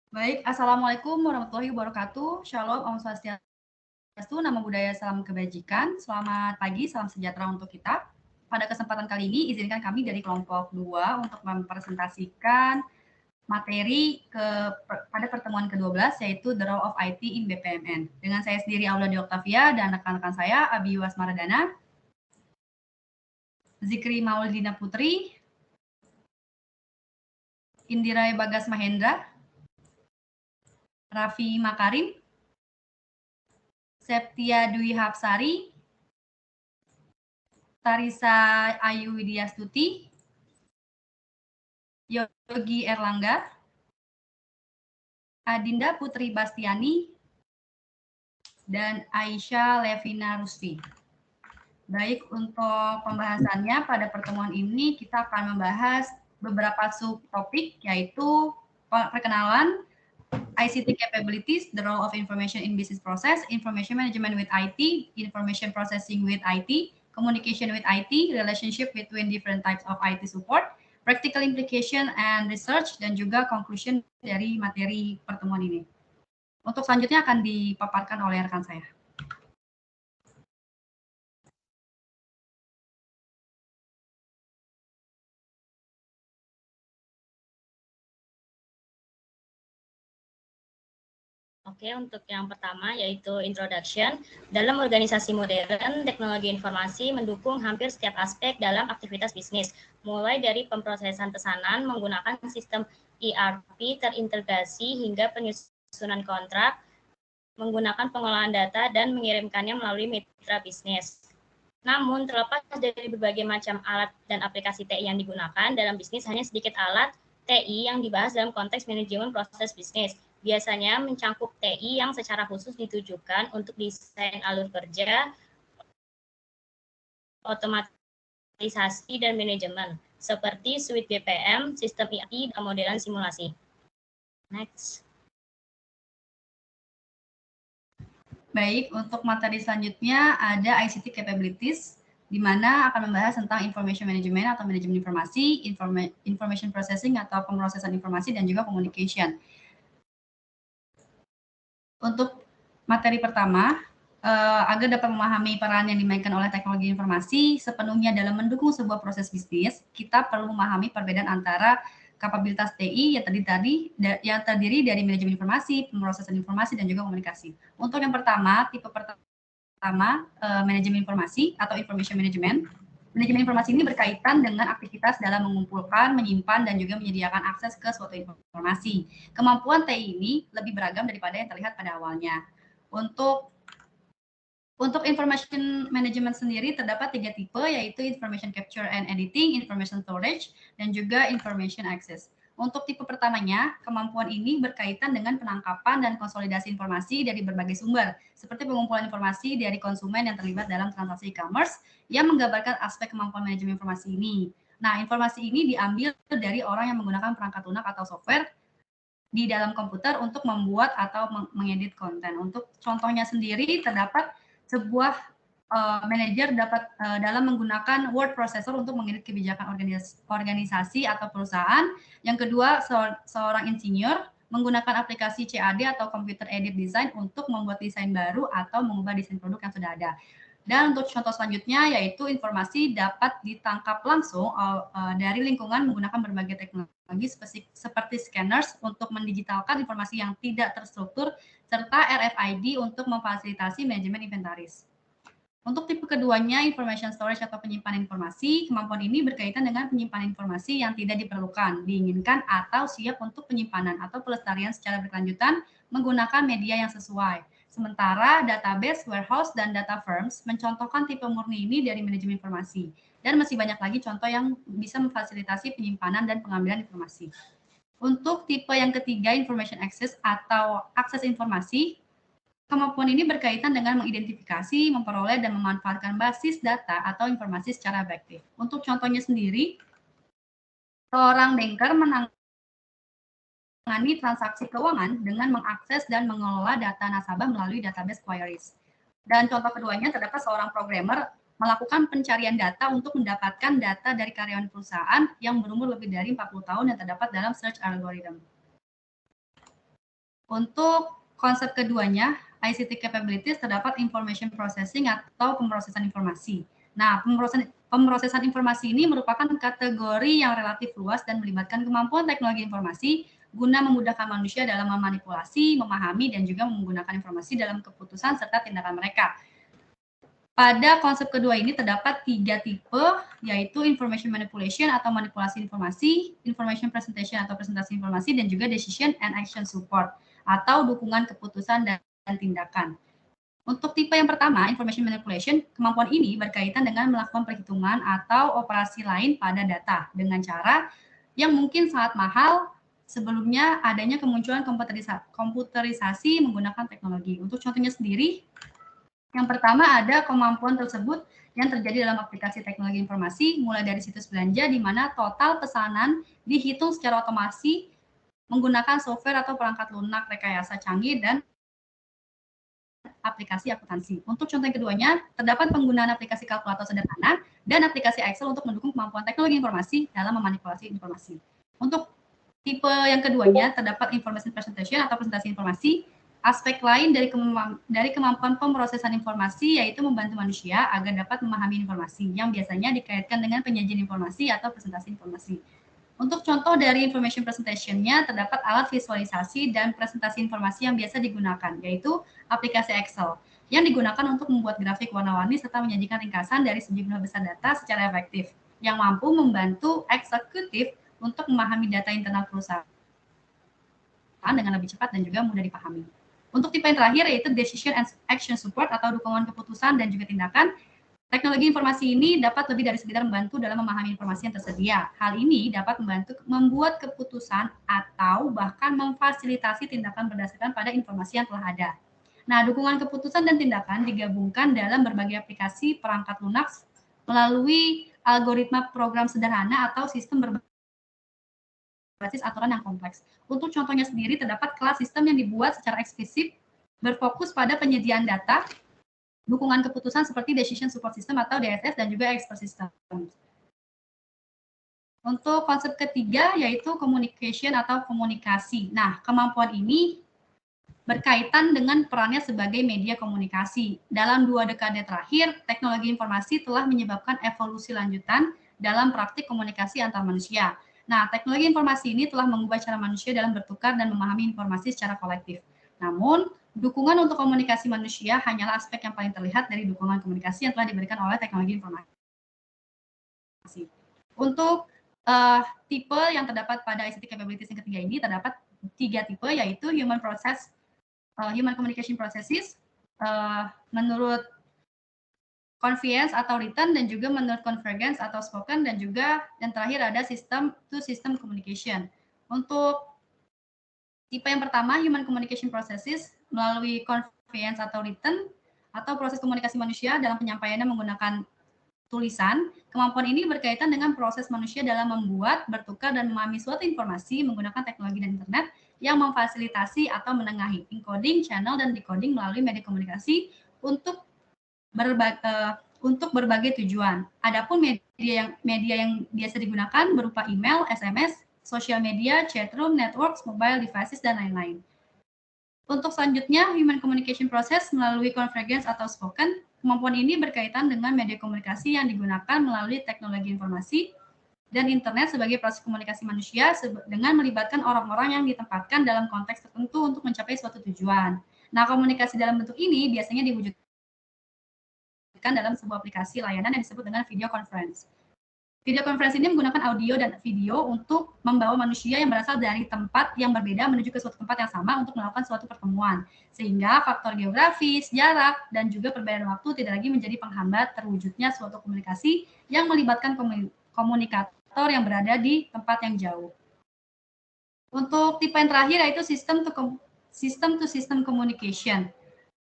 Baik, Assalamualaikum warahmatullahi wabarakatuh. Shalom, Om Swastiastu, Namo Buddhaya, Salam Kebajikan. Selamat pagi, salam sejahtera untuk kita. Pada kesempatan kali ini, izinkan kami dari kelompok 2 untuk mempresentasikan materi pada pertemuan ke-12, yaitu The Role of IT in BPMN. Dengan saya sendiri, Aula Di Octavia, dan rekan-rekan saya, Abi Wasmaradana, Zikri Maulidina Putri, Indira Bagas Mahendra, Raffi Makarim, Septia Dwi Hapsari, Tarisa Ayu Widyastuti, Yogi Erlangga, Adinda Putri Bastiani, dan Aisyah Levina Rusdi. Baik, untuk pembahasannya pada pertemuan ini kita akan membahas beberapa subtopik, yaitu perkenalan, ICT capabilities, the role of information in business process, information management with IT, information processing with IT, communication with IT, relationship between different types of IT support, practical implication and research, dan juga conclusion dari materi pertemuan ini. Untuk selanjutnya akan dipaparkan oleh rekan saya. Oke, untuk yang pertama yaitu introduction. Dalam organisasi modern, teknologi informasi mendukung hampir setiap aspek dalam aktivitas bisnis, mulai dari pemrosesan pesanan menggunakan sistem ERP terintegrasi hingga penyusunan kontrak menggunakan pengolahan data dan mengirimkannya melalui mitra bisnis. Namun, terlepas dari berbagai macam alat dan aplikasi TI yang digunakan dalam bisnis, hanya sedikit alat TI yang dibahas dalam konteks manajemen proses bisnis. Biasanya mencangkup TI yang secara khusus ditujukan untuk desain alur kerja, otomatisasi, dan manajemen, seperti suite BPM, sistem ERP, dan modelan simulasi. Next. Baik, untuk materi selanjutnya ada ICT capabilities, di mana akan membahas tentang information management atau manajemen informasi, information processing atau pemrosesan informasi, dan juga communication. Untuk materi pertama, agar dapat memahami peran yang dimainkan oleh teknologi informasi sepenuhnya dalam mendukung sebuah proses bisnis, kita perlu memahami perbedaan antara kapabilitas TI yang terdiri dari manajemen informasi, pemrosesan informasi, dan juga komunikasi. Untuk yang pertama, tipe pertama, manajemen informasi atau information management. Manajemen informasi ini berkaitan dengan aktivitas dalam mengumpulkan, menyimpan, dan juga menyediakan akses ke suatu informasi. Kemampuan TI ini lebih beragam daripada yang terlihat pada awalnya. Untuk information management sendiri terdapat 3 tipe, yaitu information capture and editing, information storage, dan juga information access. Untuk tipe pertamanya, kemampuan ini berkaitan dengan penangkapan dan konsolidasi informasi dari berbagai sumber, seperti pengumpulan informasi dari konsumen yang terlibat dalam transaksi e-commerce yang menggambarkan aspek kemampuan manajemen informasi ini. Nah, informasi ini diambil dari orang yang menggunakan perangkat lunak atau software di dalam komputer untuk membuat atau mengedit konten. Untuk contohnya sendiri, terdapat sebuah manajer dapat dalam menggunakan word processor untuk mengedit kebijakan organisasi atau perusahaan. Yang kedua, seorang insinyur menggunakan aplikasi CAD atau computer edit design untuk membuat desain baru atau mengubah desain produk yang sudah ada. Dan untuk contoh selanjutnya yaitu informasi dapat ditangkap langsung dari lingkungan menggunakan berbagai teknologi seperti scanners untuk mendigitalkan informasi yang tidak terstruktur serta RFID untuk memfasilitasi manajemen inventaris. Untuk tipe keduanya, information storage atau penyimpanan informasi, kemampuan ini berkaitan dengan penyimpanan informasi yang tidak diperlukan, diinginkan, atau siap untuk penyimpanan atau pelestarian secara berkelanjutan menggunakan media yang sesuai. Sementara database, warehouse, dan data firms mencontohkan tipe murni ini dari manajemen informasi. Dan masih banyak lagi contoh yang bisa memfasilitasi penyimpanan dan pengambilan informasi. Untuk tipe yang ketiga, information access atau akses informasi, kemampuan ini berkaitan dengan mengidentifikasi, memperoleh, dan memanfaatkan basis data atau informasi secara efektif. Untuk contohnya sendiri, seorang banker menangani transaksi keuangan dengan mengakses dan mengelola data nasabah melalui database queries. Dan contoh keduanya terdapat seorang programmer melakukan pencarian data untuk mendapatkan data dari karyawan perusahaan yang berumur lebih dari 40 tahun yang terdapat dalam search algorithm. Untuk konsep keduanya, ICT capabilities terdapat information processing atau pemrosesan informasi. Nah, pemrosesan informasi ini merupakan kategori yang relatif luas dan melibatkan kemampuan teknologi informasi guna memudahkan manusia dalam memanipulasi, memahami, dan juga menggunakan informasi dalam keputusan serta tindakan mereka. Pada konsep kedua ini terdapat 3 tipe, yaitu information manipulation atau manipulasi informasi, information presentation atau presentasi informasi, dan juga decision and action support atau dukungan keputusan dan tindakan. Untuk tipe yang pertama, information manipulation, kemampuan ini berkaitan dengan melakukan perhitungan atau operasi lain pada data dengan cara yang mungkin sangat mahal sebelumnya adanya kemunculan komputerisasi menggunakan teknologi. Untuk contohnya sendiri, yang pertama ada kemampuan tersebut yang terjadi dalam aplikasi teknologi informasi, mulai dari situs belanja di mana total pesanan dihitung secara otomasi menggunakan software atau perangkat lunak rekayasa canggih dan aplikasi akuntansi. Untuk contoh yang keduanya, terdapat penggunaan aplikasi kalkulator sederhana dan aplikasi Excel untuk mendukung kemampuan teknologi informasi dalam memanipulasi informasi. Untuk tipe yang keduanya, terdapat information presentation atau presentasi informasi. Aspek lain dari kemampuan pemrosesan informasi yaitu membantu manusia agar dapat memahami informasi yang biasanya dikaitkan dengan penyajian informasi atau presentasi informasi. Untuk contoh dari information presentation-nya, terdapat alat visualisasi dan presentasi informasi yang biasa digunakan, yaitu aplikasi Excel, yang digunakan untuk membuat grafik warna-warni serta menyajikan ringkasan dari sejumlah besar data secara efektif, yang mampu membantu eksekutif untuk memahami data internal perusahaan dengan lebih cepat dan juga mudah dipahami. Untuk tipe yang terakhir yaitu decision and action support atau dukungan keputusan dan juga tindakan. Teknologi informasi ini dapat lebih dari sekedar membantu dalam memahami informasi yang tersedia. Hal ini dapat membantu membuat keputusan atau bahkan memfasilitasi tindakan berdasarkan pada informasi yang telah ada. Nah, dukungan keputusan dan tindakan digabungkan dalam berbagai aplikasi perangkat lunak melalui algoritma program sederhana atau sistem berbasis aturan yang kompleks. Untuk contohnya sendiri, terdapat kelas sistem yang dibuat secara eksplisit berfokus pada penyediaan data, dukungan keputusan seperti Decision Support System atau DSS, dan juga Expert System. Untuk konsep ketiga yaitu communication atau komunikasi. Nah, kemampuan ini berkaitan dengan perannya sebagai media komunikasi. Dalam 2 dekade terakhir, teknologi informasi telah menyebabkan evolusi lanjutan dalam praktik komunikasi antar manusia. Nah, teknologi informasi ini telah mengubah cara manusia dalam bertukar dan memahami informasi secara kolektif. Namun, dukungan untuk komunikasi manusia hanyalah aspek yang paling terlihat dari dukungan komunikasi yang telah diberikan oleh teknologi informasi. Untuk tipe yang terdapat pada ICT capabilities yang ketiga ini terdapat 3 tipe, yaitu human communication processes, menurut conveyance atau written, dan juga menurut convergence atau spoken, dan juga yang terakhir ada system to system communication. Untuk tipe yang pertama, human communication processes, melalui conveyance atau written, atau proses komunikasi manusia dalam penyampaiannya menggunakan tulisan. Kemampuan ini berkaitan dengan proses manusia dalam membuat, bertukar, dan memahami suatu informasi menggunakan teknologi dan internet yang memfasilitasi atau menengahi encoding, channel, dan decoding melalui media komunikasi untuk berbagai tujuan. Adapun media yang biasa digunakan berupa email, SMS, sosial media, chatroom, networks, mobile devices, dan lain-lain. Untuk selanjutnya, human communication process melalui convergence atau spoken. Kemampuan ini berkaitan dengan media komunikasi yang digunakan melalui teknologi informasi dan internet sebagai proses komunikasi manusia dengan melibatkan orang-orang yang ditempatkan dalam konteks tertentu untuk mencapai suatu tujuan. Nah, komunikasi dalam bentuk ini biasanya diwujudkan dalam sebuah aplikasi layanan yang disebut dengan video conference. Video conference ini menggunakan audio dan video untuk membawa manusia yang berasal dari tempat yang berbeda menuju ke suatu tempat yang sama untuk melakukan suatu pertemuan. Sehingga faktor geografis, jarak, dan juga perbedaan waktu tidak lagi menjadi penghambat terwujudnya suatu komunikasi yang melibatkan komunikator yang berada di tempat yang jauh. Untuk tipe yang terakhir yaitu system to system communication.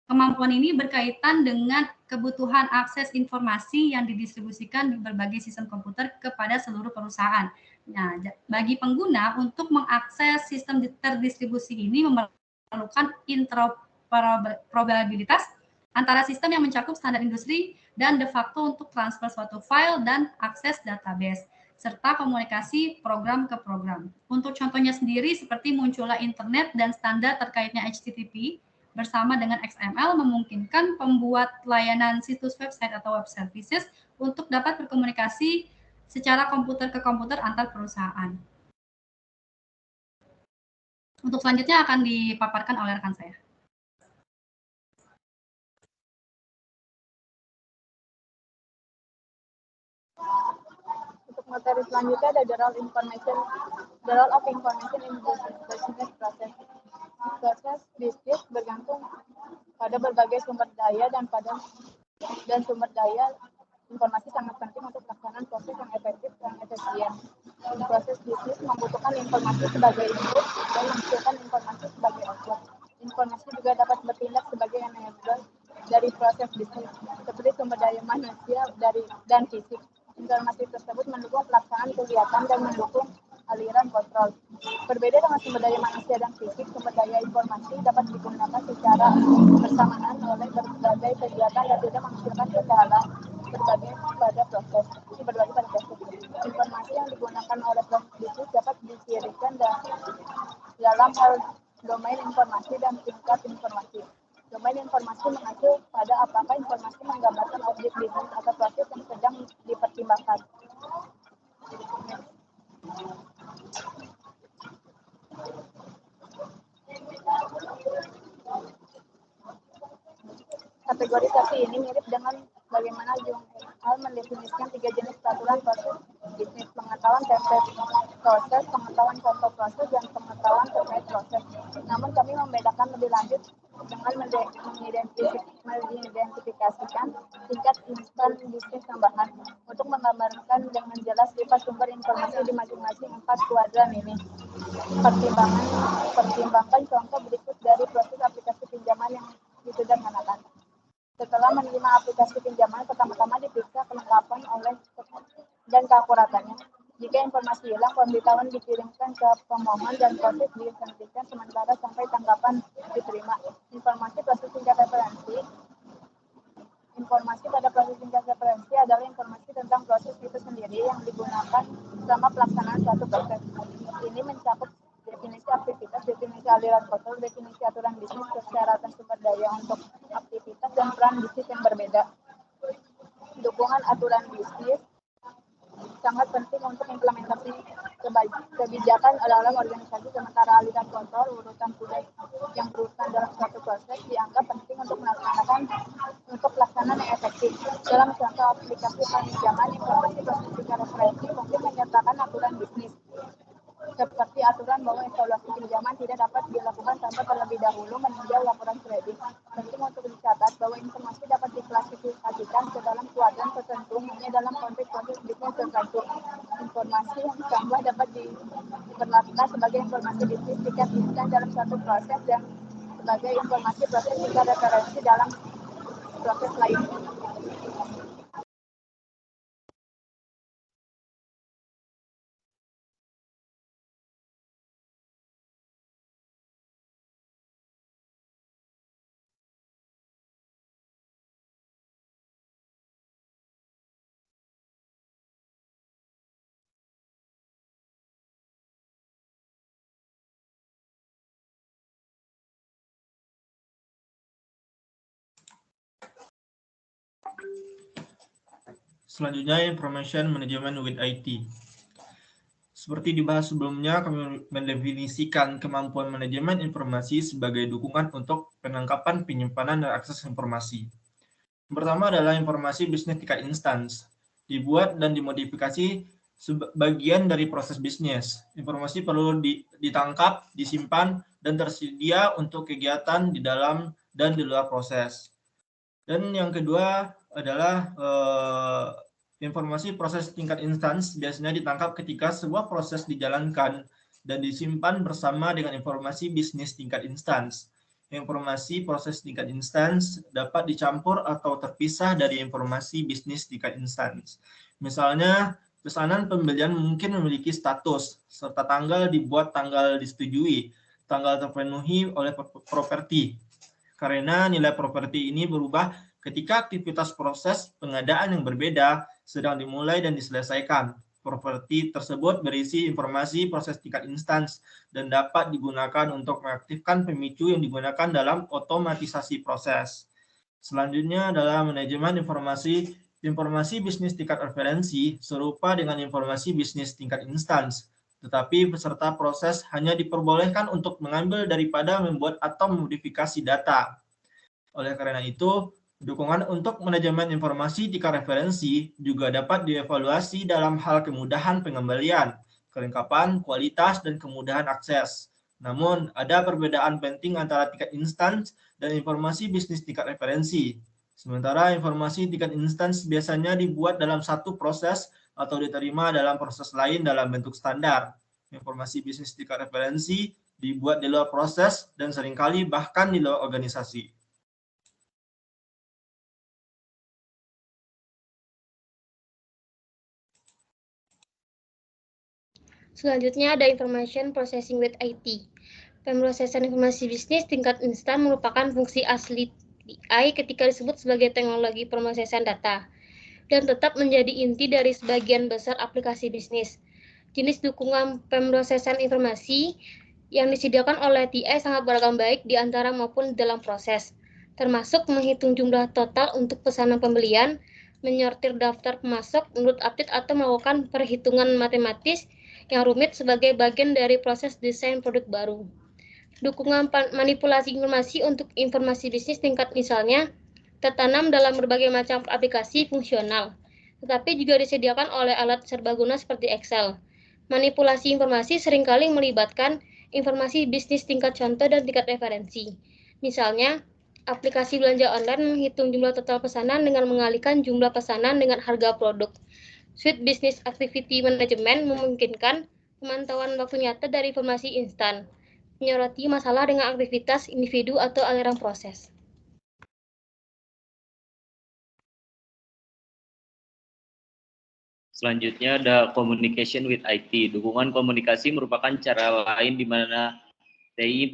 Kemampuan ini berkaitan dengan kebutuhan akses informasi yang didistribusikan di berbagai sistem komputer kepada seluruh perusahaan. Nah, bagi pengguna untuk mengakses sistem terdistribusi ini memerlukan interoperabilitas antara sistem yang mencakup standar industri dan de facto untuk transfer suatu file dan akses database. serta komunikasi program ke program. Untuk contohnya sendiri seperti munculnya internet dan standar terkaitnya HTTP bersama dengan XML memungkinkan pembuat layanan situs website atau web services untuk dapat berkomunikasi secara komputer ke komputer antar perusahaan. Untuk selanjutnya akan dipaparkan oleh rekan saya. Untuk materi selanjutnya ada the role of information in business process. Proses bisnis bergantung pada berbagai sumber daya dan sumber daya informasi sangat penting untuk pelaksanaan proses yang efektif dan efisien. Proses bisnis membutuhkan informasi sebagai input dan menghasilkan informasi sebagai output. Informasi juga dapat bertindak sebagai enabler dari proses bisnis, seperti sumber daya manusia dan fisik. Informasi tersebut mendukung pelaksanaan kegiatan dan mendukung aliran kontrol. Berbeda dengan sumber daya manusia dan fisik, sumber daya informasi dapat digunakan secara bersamaan oleh berbagai kegiatan dan tidak menghasilkan secara berbagai pada proses. Informasi yang digunakan oleh proses bisnis dapat dicirikan dalam hal domain informasi dan tingkat informasi. Domain informasi mengacu pada apakah informasi menggambarkan objek bisnis atau proses yang sedang dipertimbangkan. Kategorisasi ini mirip dengan bagaimana Jung et al. Mendefinisikan 3 jenis peraturan proses bisnis: pengetahuan terkait proses, pengetahuan contoh proses, dan pengetahuan terkait proses. Namun kami membedakan lebih lanjut dengan mengidentifikasikan tingkat instan bisnis tambahan untuk menggambarkan dengan jelas sifat sumber informasi di masing-masing 4 kuadran ini. Pertimbangkan contoh berikut dari proses aplikasi pinjaman yang disederhanakan. Setelah menerima aplikasi pinjaman, pertama-tama diperiksa kelengkapan dan keakuratannya. Jika informasi hilang, pemberitahuan dikirimkan ke pemohon dan proses dihentikan sementara sampai tanggapan diterima. Informasi pada proses singkat referensi adalah informasi tentang proses itu sendiri yang digunakan selama pelaksanaan suatu proses. Ini mencakup definisi aktivitas, definisi aliran kontrol, definisi aturan bisnis, persyaratan sumber daya untuk aktivitas, dan peran bisnis yang berbeda. Dukungan aturan bisnis sangat penting untuk implementasi kebijakan dalam organisasi, sementara aliran kontrol, urutan kuda yang berurutan dalam suatu proses dianggap penting untuk pelaksanaan yang efektif. Dalam contoh aplikasi pinjaman, informasi proses singkat referensi mungkin menyertakan aturan bisnis, seperti aturan bahwa evaluasi pinjaman tidak dapat dilakukan tanpa terlebih dahulu meninjau laporan kredit. Penting untuk dicatat bahwa informasi dapat diklasifikasikan ke dalam kuadran tertentu hanya dalam konteks proses bisnis tertentu. Informasi yang ditambah dapat diperlakukan sebagai informasi bisnis tingkat instan dalam suatu proses dan sebagai informasi proses tingkat referensi dalam proses lain. Selanjutnya, Information Management with IT. Seperti dibahas sebelumnya, kami mendefinisikan kemampuan manajemen informasi sebagai dukungan untuk penangkapan, penyimpanan, dan akses informasi. Yang pertama adalah informasi bisnis tingkat instans. Dibuat dan dimodifikasi sebagian dari proses bisnis. Informasi perlu ditangkap, disimpan, dan tersedia untuk kegiatan di dalam dan di luar proses. Dan yang kedua adalah informasi proses tingkat instans biasanya ditangkap ketika sebuah proses dijalankan dan disimpan bersama dengan informasi bisnis tingkat instans. Informasi proses tingkat instans dapat dicampur atau terpisah dari informasi bisnis tingkat instans. Misalnya, pesanan pembelian mungkin memiliki status, serta tanggal dibuat tanggal disetujui, tanggal terpenuhi oleh properti. Karena nilai properti ini berubah ketika aktivitas proses pengadaan yang berbeda sedang dimulai dan diselesaikan. properti tersebut berisi informasi proses tingkat instans dan dapat digunakan untuk mengaktifkan pemicu yang digunakan dalam otomatisasi proses. Selanjutnya adalah manajemen informasi. Informasi bisnis tingkat referensi serupa dengan informasi bisnis tingkat instans, tetapi peserta proses hanya diperbolehkan untuk mengambil daripada membuat atau memodifikasi data. Oleh karena itu, dukungan untuk manajemen informasi tingkat referensi juga dapat dievaluasi dalam hal kemudahan pengembalian, kelengkapan, kualitas, dan kemudahan akses. Namun, ada perbedaan penting antara tingkat instans dan informasi bisnis tingkat referensi. Sementara informasi tingkat instans biasanya dibuat dalam satu proses atau diterima dalam proses lain dalam bentuk standar. Informasi bisnis tingkat referensi dibuat di luar proses dan seringkali bahkan di luar organisasi. Selanjutnya ada Information Processing with IT. Pemrosesan informasi bisnis tingkat instan merupakan fungsi asli AI ketika disebut sebagai teknologi pemrosesan data dan tetap menjadi inti dari sebagian besar aplikasi bisnis. Jenis dukungan pemrosesan informasi yang disediakan oleh TI sangat beragam baik di antara maupun dalam proses, termasuk menghitung jumlah total untuk pesanan pembelian, menyortir daftar pemasok menurut update atau melakukan perhitungan matematis yang rumit sebagai bagian dari proses desain produk baru. Dukungan manipulasi informasi untuk informasi bisnis tingkat misalnya tertanam dalam berbagai macam aplikasi fungsional, tetapi juga disediakan oleh alat serbaguna seperti Excel. Manipulasi informasi seringkali melibatkan informasi bisnis tingkat contoh dan tingkat referensi. Misalnya, aplikasi belanja online menghitung jumlah total pesanan dengan mengalihkan jumlah pesanan dengan harga produk. Suite Business Activity Management memungkinkan pemantauan waktu nyata dari informasi instan, menyoroti masalah dengan aktivitas individu atau aliran proses. Selanjutnya ada Communication with IT. Dukungan komunikasi merupakan cara lain di mana TI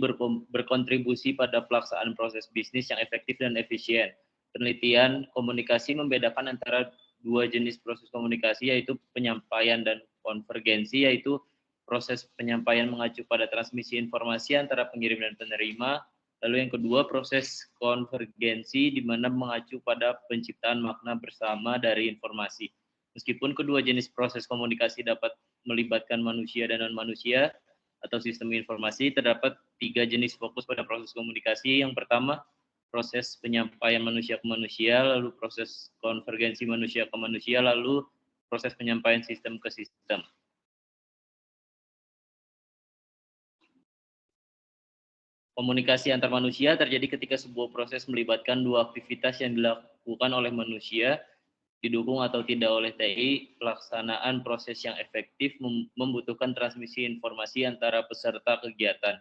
berkontribusi pada pelaksanaan proses bisnis yang efektif dan efisien. Penelitian komunikasi membedakan antara dua jenis proses komunikasi, yaitu penyampaian dan konvergensi, yaitu proses penyampaian mengacu pada transmisi informasi antara pengirim dan penerima. Lalu yang kedua, proses konvergensi di mana mengacu pada penciptaan makna bersama dari informasi. Meskipun kedua jenis proses komunikasi dapat melibatkan manusia dan non-manusia atau sistem informasi, terdapat 3 jenis fokus pada proses komunikasi. Yang pertama, proses penyampaian manusia ke manusia, lalu proses konvergensi manusia ke manusia, lalu proses penyampaian sistem ke sistem. Komunikasi antar manusia terjadi ketika sebuah proses melibatkan dua aktivitas yang dilakukan oleh manusia, didukung atau tidak oleh TI. Pelaksanaan proses yang efektif membutuhkan transmisi informasi antara peserta kegiatan.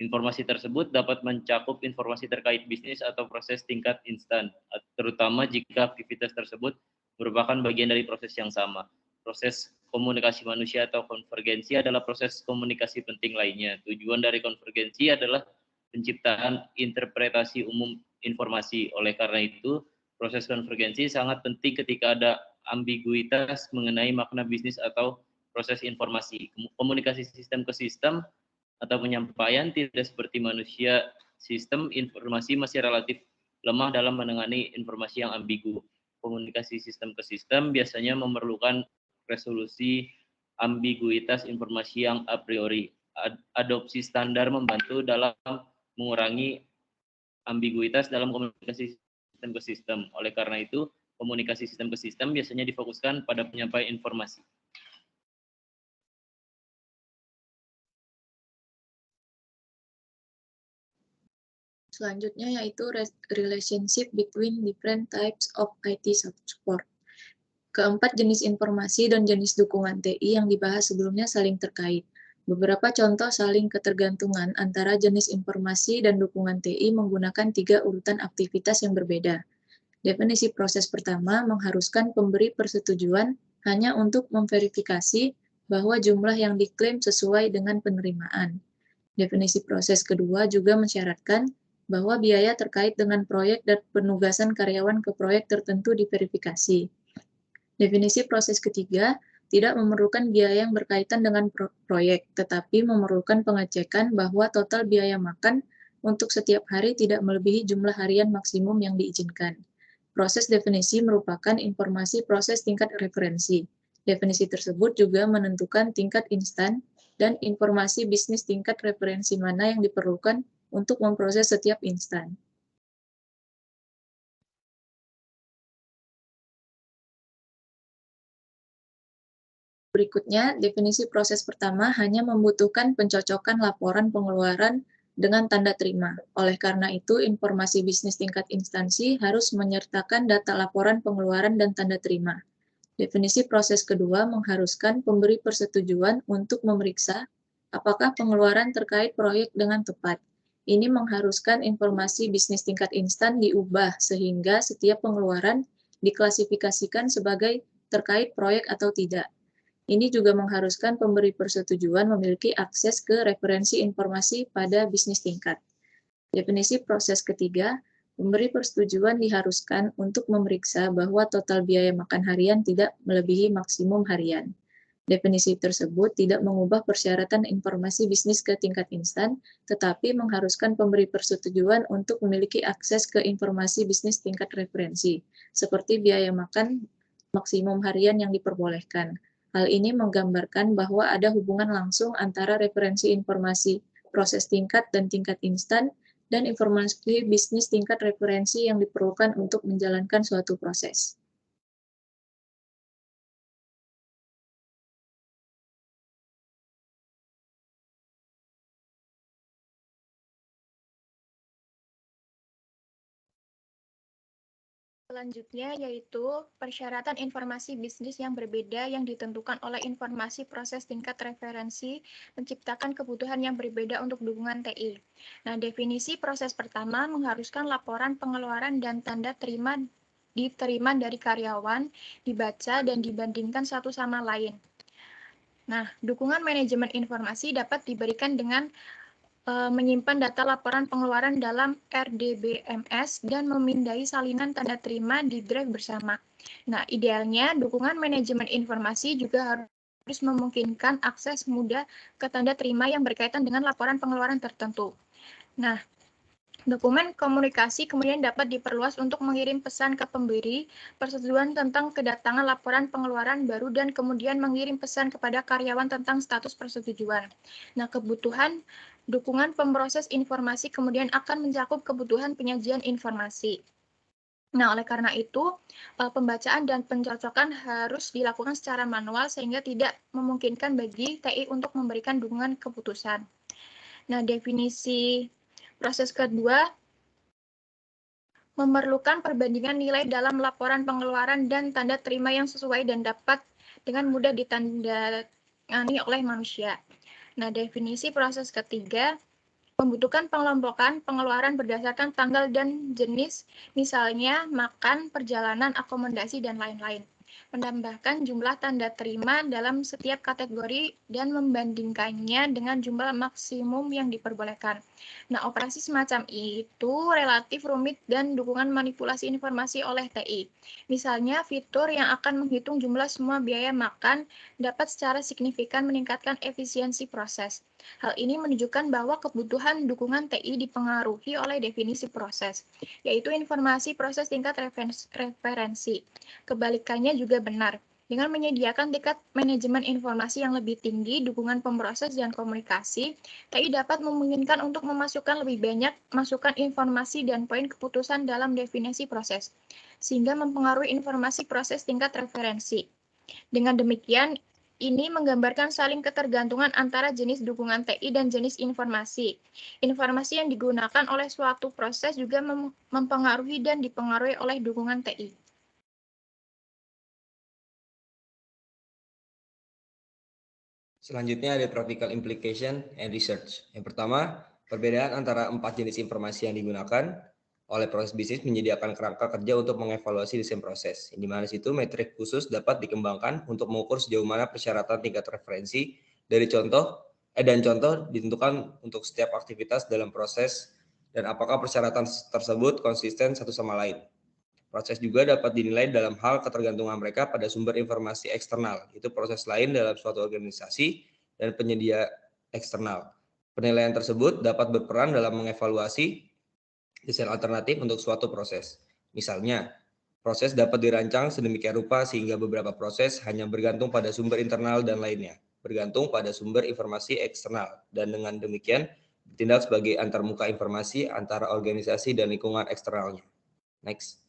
Informasi tersebut dapat mencakup informasi terkait bisnis atau proses tingkat instan, terutama jika aktivitas tersebut merupakan bagian dari proses yang sama. Proses komunikasi manusia atau konvergensi adalah proses komunikasi penting lainnya. Tujuan dari konvergensi adalah penciptaan interpretasi umum informasi. Oleh karena itu, proses konvergensi sangat penting ketika ada ambiguitas mengenai makna bisnis atau proses informasi. Komunikasi sistem ke sistem atau penyampaian tidak seperti manusia, sistem informasi masih relatif lemah dalam menangani informasi yang ambigu. Komunikasi sistem ke sistem biasanya memerlukan resolusi ambiguitas informasi yang a priori. Adopsi standar membantu dalam mengurangi ambiguitas dalam komunikasi sistem ke sistem. Oleh karena itu, komunikasi sistem ke sistem biasanya difokuskan pada penyampaian informasi. Selanjutnya yaitu relationship between different types of IT support. Keempat jenis informasi dan jenis dukungan TI yang dibahas sebelumnya saling terkait. Beberapa contoh saling ketergantungan antara jenis informasi dan dukungan TI menggunakan 3 urutan aktivitas yang berbeda. Definisi proses pertama mengharuskan pemberi persetujuan hanya untuk memverifikasi bahwa jumlah yang diklaim sesuai dengan penerimaan. Definisi proses kedua juga mensyaratkan bahwa biaya terkait dengan proyek dan penugasan karyawan ke proyek tertentu diverifikasi. Definisi proses ketiga tidak memerlukan biaya yang berkaitan dengan proyek, tetapi memerlukan pengecekan bahwa total biaya makan untuk setiap hari tidak melebihi jumlah harian maksimum yang diizinkan. Proses definisi merupakan informasi proses tingkat referensi. Definisi tersebut juga menentukan tingkat instan dan informasi bisnis tingkat referensi mana yang diperlukan untuk memproses setiap instan. Berikutnya, definisi proses pertama hanya membutuhkan pencocokan laporan pengeluaran dengan tanda terima. Oleh karena itu, informasi bisnis tingkat instansi harus menyertakan data laporan pengeluaran dan tanda terima. Definisi proses kedua mengharuskan pemberi persetujuan untuk memeriksa apakah pengeluaran terkait proyek dengan tepat. Ini mengharuskan informasi bisnis tingkat instan diubah sehingga setiap pengeluaran diklasifikasikan sebagai terkait proyek atau tidak. Ini juga mengharuskan pemberi persetujuan memiliki akses ke referensi informasi pada bisnis tingkat. Definisi proses ketiga, pemberi persetujuan diharuskan untuk memeriksa bahwa total biaya makan harian tidak melebihi maksimum harian. Definisi tersebut tidak mengubah persyaratan informasi bisnis ke tingkat instan, tetapi mengharuskan pemberi persetujuan untuk memiliki akses ke informasi bisnis tingkat referensi, seperti biaya makan maksimum harian yang diperbolehkan. Hal ini menggambarkan bahwa ada hubungan langsung antara referensi informasi proses tingkat dan tingkat instan dan informasi bisnis tingkat referensi yang diperlukan untuk menjalankan suatu proses. Selanjutnya yaitu persyaratan informasi bisnis yang berbeda yang ditentukan oleh informasi proses tingkat referensi menciptakan kebutuhan yang berbeda untuk dukungan TI. Nah, definisi proses pertama mengharuskan laporan pengeluaran dan tanda diterima dari karyawan, dibaca dan dibandingkan satu sama lain. Nah, dukungan manajemen informasi dapat diberikan dengan menyimpan data laporan pengeluaran dalam RDBMS dan memindai salinan tanda terima di drive bersama. Nah, idealnya dukungan manajemen informasi juga harus memungkinkan akses mudah ke tanda terima yang berkaitan dengan laporan pengeluaran tertentu. Nah, dokumen komunikasi kemudian dapat diperluas untuk mengirim pesan ke pemberi persetujuan tentang kedatangan laporan pengeluaran baru dan kemudian mengirim pesan kepada karyawan tentang status persetujuan. Nah, kebutuhan dukungan pemproses informasi kemudian akan mencakup kebutuhan penyajian informasi. Nah, oleh karena itu, pembacaan dan pencocokan harus dilakukan secara manual sehingga tidak memungkinkan bagi TI untuk memberikan dukungan keputusan. Nah, definisi proses kedua memerlukan perbandingan nilai dalam laporan pengeluaran dan tanda terima yang sesuai dan dapat dengan mudah ditandani oleh manusia. Nah, definisi proses ketiga membutuhkan pengelompokan pengeluaran berdasarkan tanggal dan jenis, misalnya makan, perjalanan, akomodasi, dan lain-lain. Menambahkan jumlah tanda terima dalam setiap kategori dan membandingkannya dengan jumlah maksimum yang diperbolehkan. Nah, operasi semacam itu relatif rumit dan dukungan manipulasi informasi oleh TI. Misalnya, fitur yang akan menghitung jumlah semua biaya makan dapat secara signifikan meningkatkan efisiensi proses. Hal ini menunjukkan bahwa kebutuhan dukungan TI dipengaruhi oleh definisi proses, yaitu informasi proses tingkat referensi. Kebalikannya juga benar. Dengan menyediakan tingkat manajemen informasi yang lebih tinggi, dukungan pemproses dan komunikasi, TI dapat memungkinkan untuk memasukkan lebih banyak masukan informasi dan poin keputusan dalam definisi proses, sehingga mempengaruhi informasi proses tingkat referensi. Dengan demikian, ini menggambarkan saling ketergantungan antara jenis dukungan TI dan jenis informasi. Informasi yang digunakan oleh suatu proses juga mempengaruhi dan dipengaruhi oleh dukungan TI. Selanjutnya ada practical implication and research. Yang pertama, perbedaan antara 4 jenis informasi yang digunakan oleh proses bisnis menyediakan kerangka kerja untuk mengevaluasi desain proses. Di mana situ metrik khusus dapat dikembangkan untuk mengukur sejauh mana persyaratan tingkat referensi dari contoh ditentukan untuk setiap aktivitas dalam proses dan apakah persyaratan tersebut konsisten satu sama lain. Proses juga dapat dinilai dalam hal ketergantungan mereka pada sumber informasi eksternal, itu proses lain dalam suatu organisasi dan penyedia eksternal. Penilaian tersebut dapat berperan dalam mengevaluasi desain alternatif untuk suatu proses. Misalnya, proses dapat dirancang sedemikian rupa sehingga beberapa proses hanya bergantung pada sumber internal dan lainnya, bergantung pada sumber informasi eksternal, dan dengan demikian bertindak sebagai antarmuka informasi antara organisasi dan lingkungan eksternalnya. Next.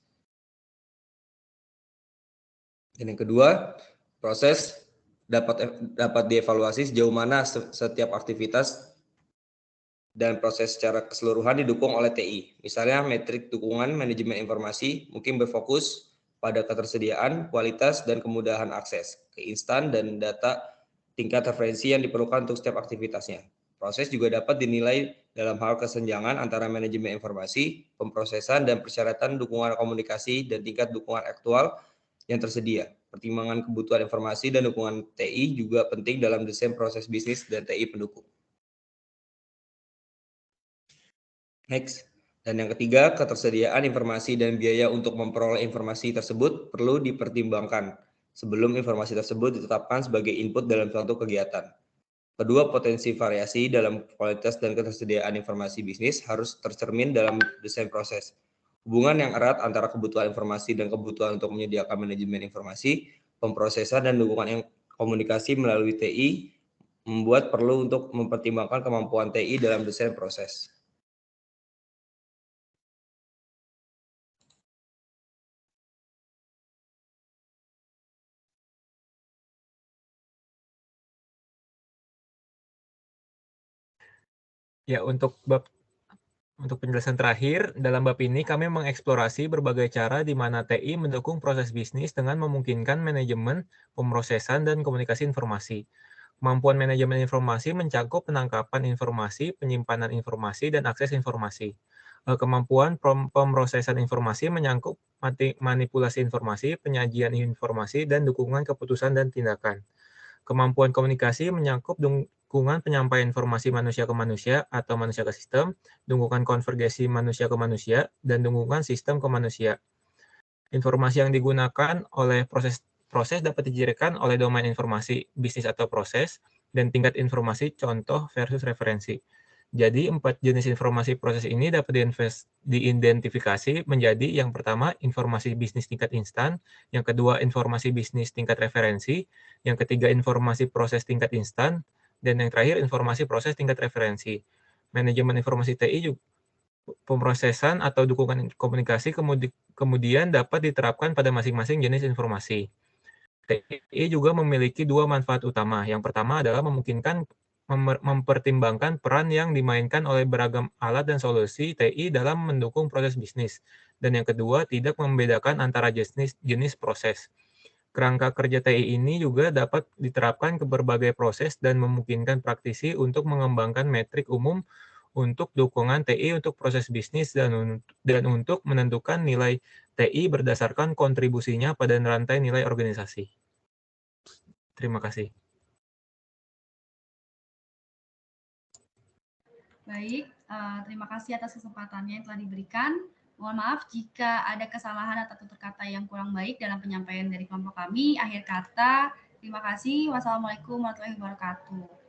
Dan yang kedua, proses dapat dievaluasi sejauh mana setiap aktivitas dan proses secara keseluruhan didukung oleh TI. Misalnya, metrik dukungan manajemen informasi mungkin berfokus pada ketersediaan, kualitas, dan kemudahan akses ke instan dan data tingkat referensi yang diperlukan untuk setiap aktivitasnya. Proses juga dapat dinilai dalam hal kesenjangan antara manajemen informasi, pemrosesan, dan persyaratan dukungan komunikasi dan tingkat dukungan aktual yang tersedia. Pertimbangan kebutuhan informasi dan dukungan TI juga penting dalam desain proses bisnis dan TI pendukung. Next. Dan yang ketiga, ketersediaan informasi dan biaya untuk memperoleh informasi tersebut perlu dipertimbangkan sebelum informasi tersebut ditetapkan sebagai input dalam suatu kegiatan. Kedua, potensi variasi dalam kualitas dan ketersediaan informasi bisnis harus tercermin dalam desain proses. Hubungan yang erat antara kebutuhan informasi dan kebutuhan untuk menyediakan manajemen informasi, pemrosesan, dan dukungan komunikasi melalui TI membuat perlu untuk mempertimbangkan kemampuan TI dalam desain proses. Ya, untuk penjelasan terakhir, dalam bab ini kami mengeksplorasi berbagai cara di mana TI mendukung proses bisnis dengan memungkinkan manajemen, pemrosesan, dan komunikasi informasi. Kemampuan manajemen informasi mencakup penangkapan informasi, penyimpanan informasi, dan akses informasi. Kemampuan pemrosesan informasi menyangkut manipulasi informasi, penyajian informasi, dan dukungan keputusan dan tindakan. Kemampuan komunikasi menyangkut dukungan penyampaian informasi manusia ke manusia atau manusia ke sistem, dukungan konvergensi manusia ke manusia, dan dukungan sistem ke manusia. Informasi yang digunakan oleh proses dapat dicirikan oleh domain informasi, bisnis atau proses, dan tingkat informasi contoh versus referensi. Jadi, 4 jenis informasi proses ini dapat diidentifikasi menjadi yang pertama, informasi bisnis tingkat instan, yang kedua, informasi bisnis tingkat referensi, yang ketiga, informasi proses tingkat instan, dan yang terakhir, informasi proses tingkat referensi. Manajemen informasi TI juga pemrosesan atau dukungan komunikasi kemudian dapat diterapkan pada masing-masing jenis informasi. TI juga memiliki dua manfaat utama. Yang pertama adalah mempertimbangkan peran yang dimainkan oleh beragam alat dan solusi TI dalam mendukung proses bisnis. Dan yang kedua, tidak membedakan antara jenis proses. Kerangka kerja TI ini juga dapat diterapkan ke berbagai proses dan memungkinkan praktisi untuk mengembangkan metrik umum untuk dukungan TI untuk proses bisnis dan untuk menentukan nilai TI berdasarkan kontribusinya pada rantai nilai organisasi. Terima kasih. Baik, terima kasih atas kesempatannya yang telah diberikan. Mohon maaf jika ada kesalahan atau tutur kata yang kurang baik dalam penyampaian dari kelompok kami. Akhir kata, terima kasih. Wassalamualaikum warahmatullahi wabarakatuh.